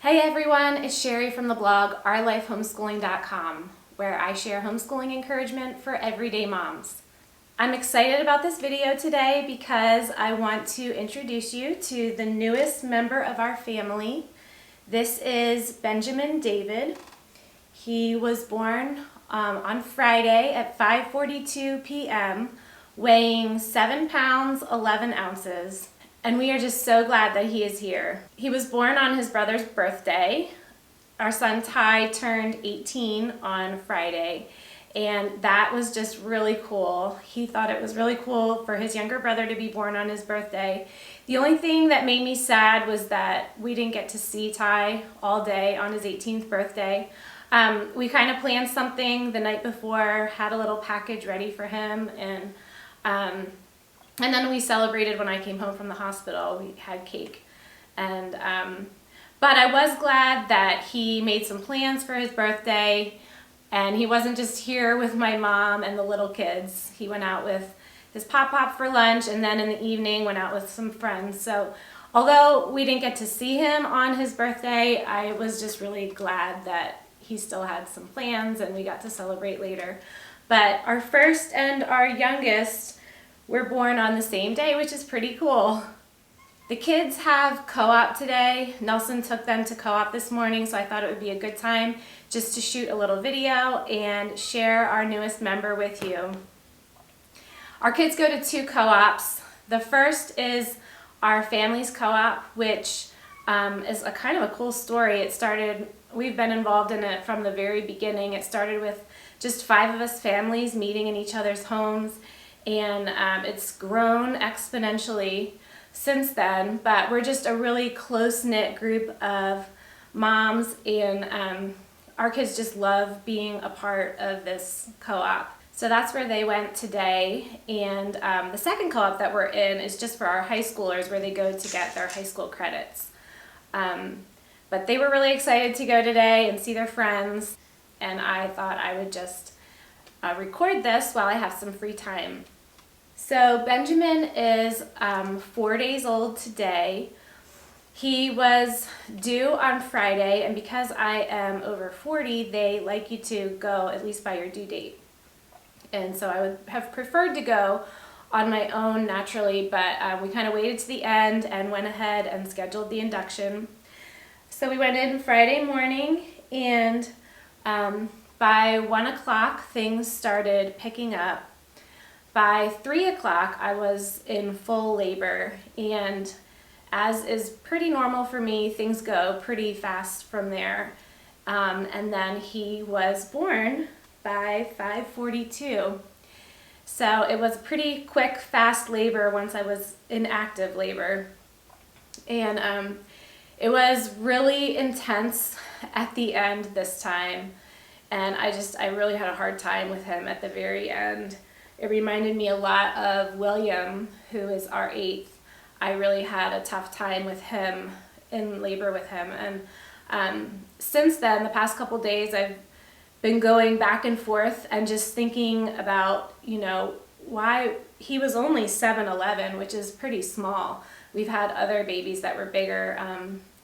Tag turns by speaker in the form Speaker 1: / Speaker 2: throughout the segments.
Speaker 1: Hey everyone, it's Sherry from the blog OurLifeHomeschooling.com, where I share homeschooling encouragement for everyday moms. I'm excited about this video today because I want to introduce you to the newest member of our family. This is Benjamin David. He was born on Friday at 5:42 p.m., weighing 7 pounds 11 ounces. And we are just so glad that he is here. He was born on his brother's birthday. Our son Ty turned 18 on Friday, and that was just really cool. He thought it was really cool for his younger brother to be born on his birthday. The only thing that made me sad was that we didn't get to see Ty all day on his 18th birthday. We kind of planned something the night before, had a little package ready for him, and then we celebrated when I came home from the hospital. We had cake. But I was glad that he made some plans for his birthday, and he wasn't just here with my mom and the little kids. He went out with his pop-pop for lunch, and then in the evening went out with some friends. So although we didn't get to see him on his birthday, I was just really glad that he still had some plans and we got to celebrate later. But our first and our youngest were born on the same day, which is pretty cool. The kids have co-op today. Nelson took them to co-op this morning, so I thought it would be a good time just to shoot a little video and share our newest member with you. Our kids go to 2 co-ops. The first is our family's co-op, which is a kind of a cool story. We've been involved in it from the very beginning. It started with just 5 of us families meeting in each other's homes, and it's grown exponentially since then, but we're just a really close-knit group of moms, and our kids just love being a part of this co-op. So that's where they went today, and the second co-op that we're in is just for our high schoolers, where they go to get their high school credits. But they were really excited to go today and see their friends, and I thought I would just record this while I have some free time. So Benjamin is 4 days old today. He was due on Friday, and because I am over 40, they like you to go at least by your due date. And so I would have preferred to go on my own naturally, but we kind of waited to the end and went ahead and scheduled the induction. So we went in Friday morning, and by 1 o'clock things started picking up. By 3 o'clock, I was in full labor, and as is pretty normal for me, things go pretty fast from there. And then he was born by 5:42. So it was pretty quick, fast labor once I was in active labor. And it was really intense at the end this time, and I really had a hard time with him at the very end. It reminded me a lot of William, who is our 8th. I really had a tough time with him, in labor with him. And since then, the past couple days, I've been going back and forth and just thinking about, why he was only 7'11", which is pretty small. We've had other babies that were bigger.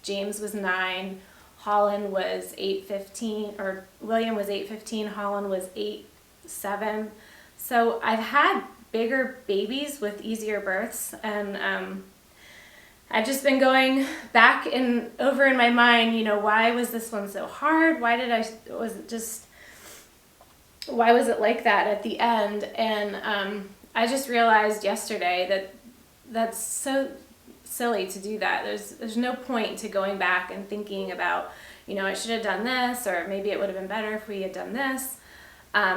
Speaker 1: James was 9, Holland was 8'15", or William was 8'15", Holland was 8'7". So I've had bigger babies with easier births, and I've just been going back and over in my mind, why was this one so hard? Why was it like that at the end? And I just realized yesterday that that's so silly to do that. There's no point to going back and thinking about, I should have done this, or maybe it would have been better if we had done this,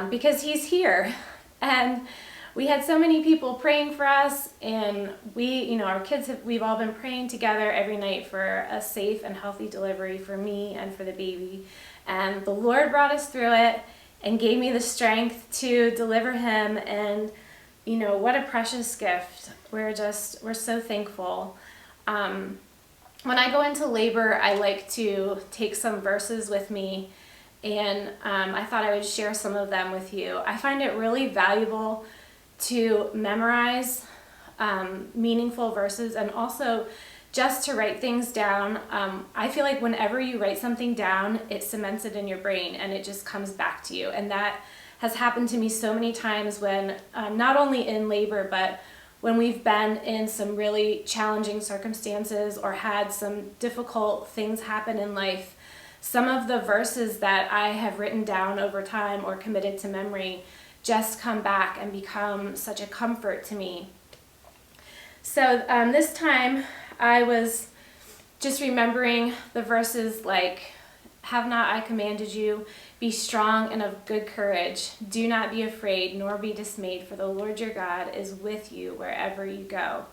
Speaker 1: because he's here. And we had so many people praying for us, and our kids, we've all been praying together every night for a safe and healthy delivery for me and for the baby. And the Lord brought us through it and gave me the strength to deliver him, and what a precious gift. We're so thankful. When I go into labor, I like to take some verses with me, and I thought I would share some of them with you. I find it really valuable to memorize meaningful verses, and also just to write things down. I feel like whenever you write something down, it cements it in your brain and it just comes back to you. And that has happened to me so many times when, not only in labor, but when we've been in some really challenging circumstances or had some difficult things happen in life. Some of the verses that I have written down over time or committed to memory just come back and become such a comfort to me. So this time I was just remembering the verses like, "Have not I commanded you? Be strong and of good courage. Do not be afraid, nor be dismayed, for the Lord your God is with you wherever you go."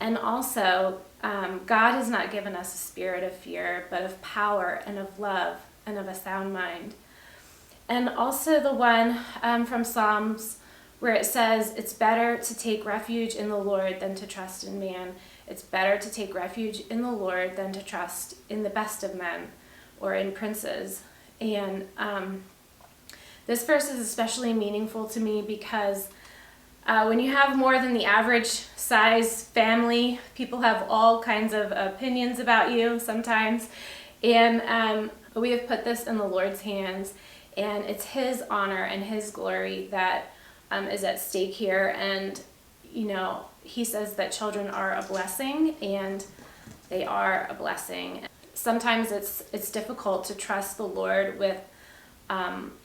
Speaker 1: And also, God has not given us a spirit of fear, but of power and of love and of a sound mind. And also the one from Psalms where it says, "It's better to take refuge in the Lord than to trust in man. It's better to take refuge in the Lord than to trust in the best of men or in princes." And this verse is especially meaningful to me because when you have more than the average size family, people have all kinds of opinions about you sometimes. And we have put this in the Lord's hands, and it's His honor and His glory that is at stake here. And, you know, He says that children are a blessing, and they are a blessing. Sometimes it's difficult to trust the Lord with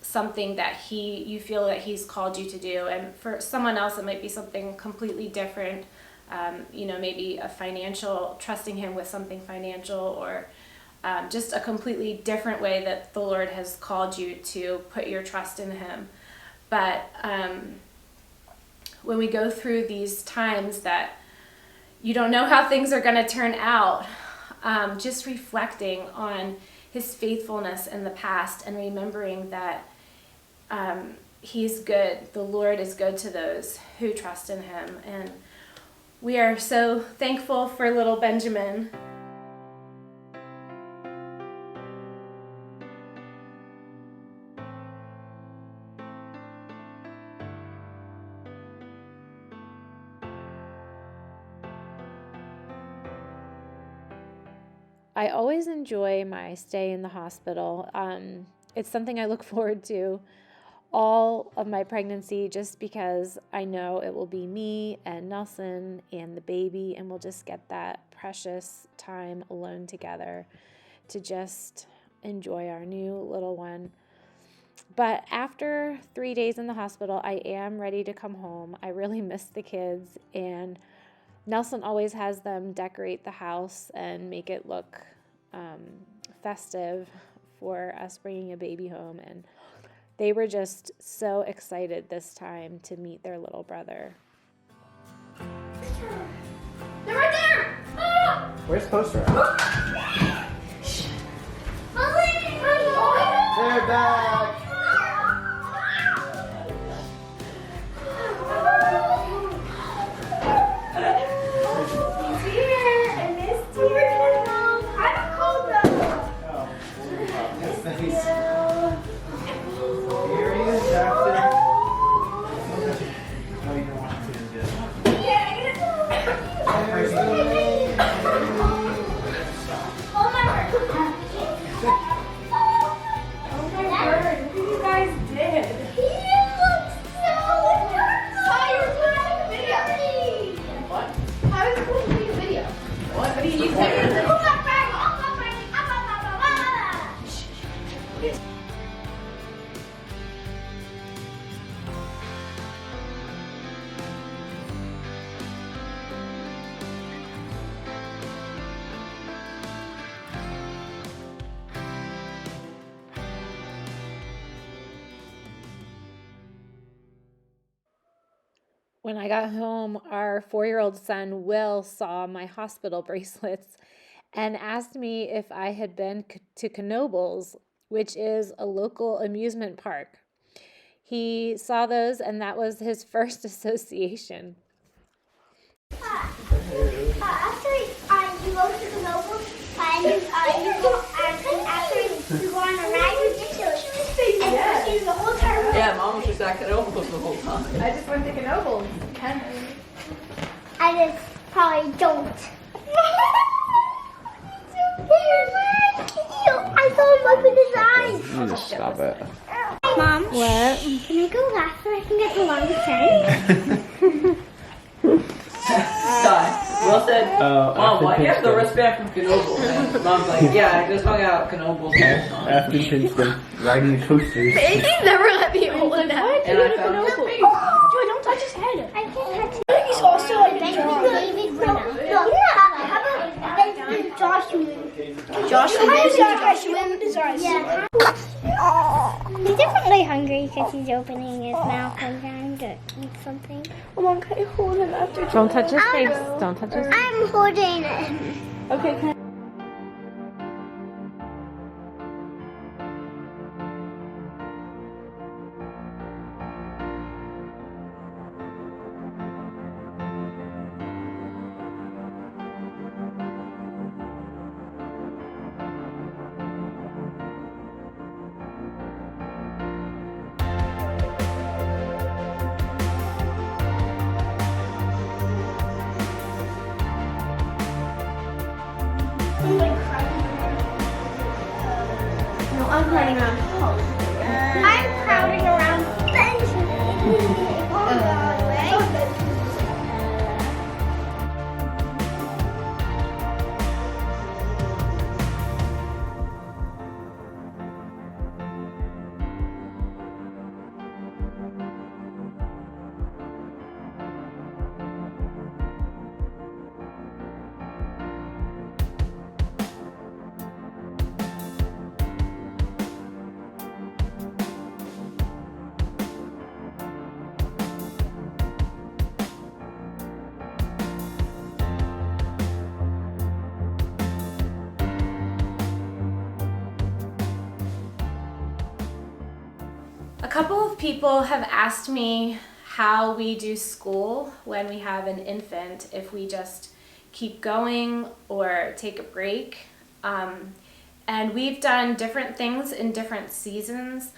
Speaker 1: something that you feel that He's called you to do, and for someone else it might be something completely different. Maybe trusting Him with something financial, or just a completely different way that the Lord has called you to put your trust in Him. But when we go through these times that you don't know how things are going to turn out, just reflecting on His faithfulness in the past and remembering that He's good. The Lord is good to those who trust in Him. And we are so thankful for little Benjamin. I always enjoy my stay in the hospital. It's something I look forward to all of my pregnancy, just because I know it will be me and Nelson and the baby, and we'll just get that precious time alone together to just enjoy our new little one. But after 3 days in the hospital, I am ready to come home. I really miss the kids, and Nelson always has them decorate the house and make it look festive for us bringing a baby home. And they were just so excited this time to meet their little brother.
Speaker 2: They're right there! Ah!
Speaker 3: Where's Poster at? They're back!
Speaker 1: When I got home, our 4-year-old son, Will, saw my hospital bracelets and asked me if I had been to Knoebels, which is a local amusement park. He saw those, and that was his first association.
Speaker 2: After you go to the Knoebels, after you go on a ride, you get to it. And you the whole time.
Speaker 4: Yeah, Mom was just at Knoebels the whole time.
Speaker 5: I just went to Knoebels.
Speaker 2: I just probably don't.
Speaker 3: You need to stop it.
Speaker 2: Mom, what? Can I go last so I can get the longest end?
Speaker 4: Done. Will said, Mom, why do you have the wristband from Knoebels? And Mom's like, yeah, I just hung out at Knoebels all the time.
Speaker 3: After Princeton, riding coasters.
Speaker 2: He's never let me hold him down.
Speaker 4: And I found
Speaker 2: Joy, don't touch his head. I can't touch it. He's also like David Brenner. No, how about Benjamin Joshua? Joshua? Yeah. He's definitely hungry because he's opening his mouth and trying to eat something.
Speaker 5: Mom, can I hold him after?
Speaker 1: Don't touch his face. Don't touch his face.
Speaker 2: I'm holding it.
Speaker 5: Okay, can I?
Speaker 2: No, I'm running around. I'm crowding around Benjamin.
Speaker 1: A couple of people have asked me how we do school when we have an infant, if we just keep going or take a break. And we've done different things in different seasons.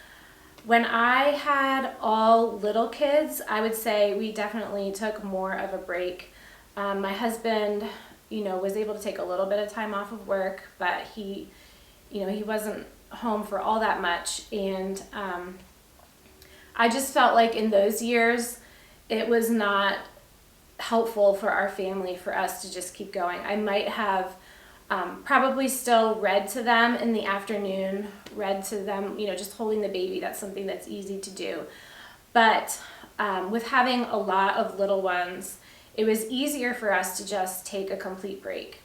Speaker 1: When I had all little kids, I would say we definitely took more of a break. My husband, was able to take a little bit of time off of work, but he wasn't home for all that much. And I just felt like in those years, it was not helpful for our family for us to just keep going. I might have probably still read to them in the afternoon, read to them, just holding the baby. That's something that's easy to do. But with having a lot of little ones, it was easier for us to just take a complete break.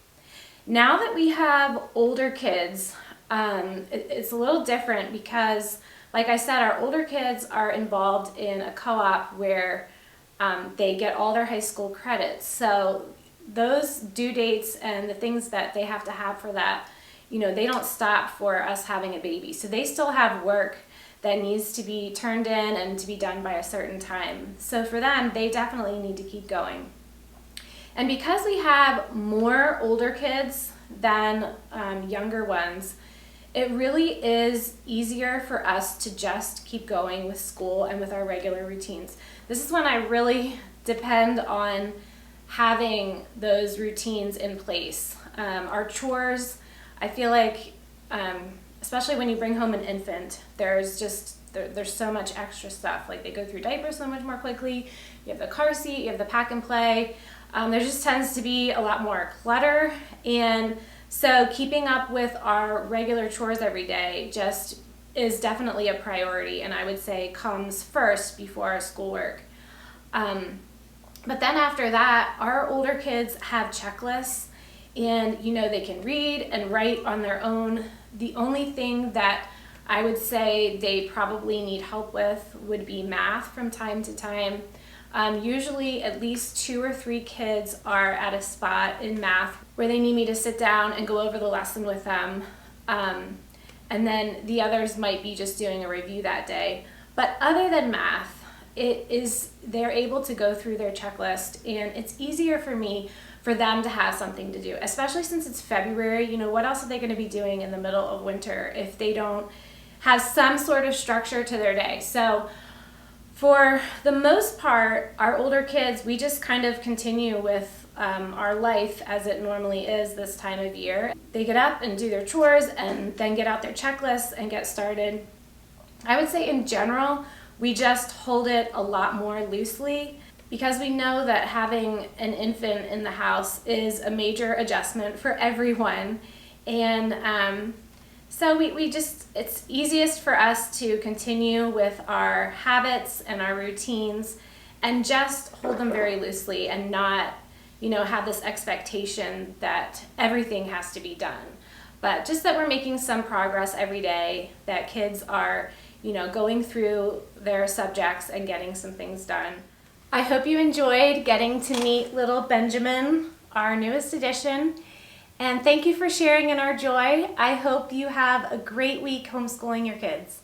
Speaker 1: Now that we have older kids, it's a little different because, like I said, our older kids are involved in a co-op where they get all their high school credits. So those due dates and the things that they have to have for that, they don't stop for us having a baby. So they still have work that needs to be turned in and to be done by a certain time. So for them, they definitely need to keep going. And because we have more older kids than younger ones, it really is easier for us to just keep going with school and with our regular routines. This is when I really depend on having those routines in place. Our chores, I feel like, especially when you bring home an infant, there's so much extra stuff. Like they go through diapers so much more quickly. You have the car seat, you have the pack and play. There just tends to be a lot more clutter, and so keeping up with our regular chores every day just is definitely a priority, and I would say comes first before our schoolwork. But then after that, our older kids have checklists, and they can read and write on their own. The only thing that I would say they probably need help with would be math from time to time. Usually at least 2 or 3 kids are at a spot in math where they need me to sit down and go over the lesson with them. And then the others might be just doing a review that day. But other than math, they're able to go through their checklist, and it's easier for them to have something to do, especially since it's February. What else are they going to be doing in the middle of winter if they don't have some sort of structure to their day? So for the most part, our older kids, we just kind of continue with our life as it normally is this time of year. They get up and do their chores and then get out their checklists and get started. I would say in general, we just hold it a lot more loosely because we know that having an infant in the house is a major adjustment for everyone. And so we just, it's easiest for us to continue with our habits and our routines and just hold them very loosely and not, have this expectation that everything has to be done. But just that we're making some progress every day, that kids are, going through their subjects and getting some things done. I hope you enjoyed getting to meet little Benjamin, our newest addition. And thank you for sharing in our joy. I hope you have a great week homeschooling your kids.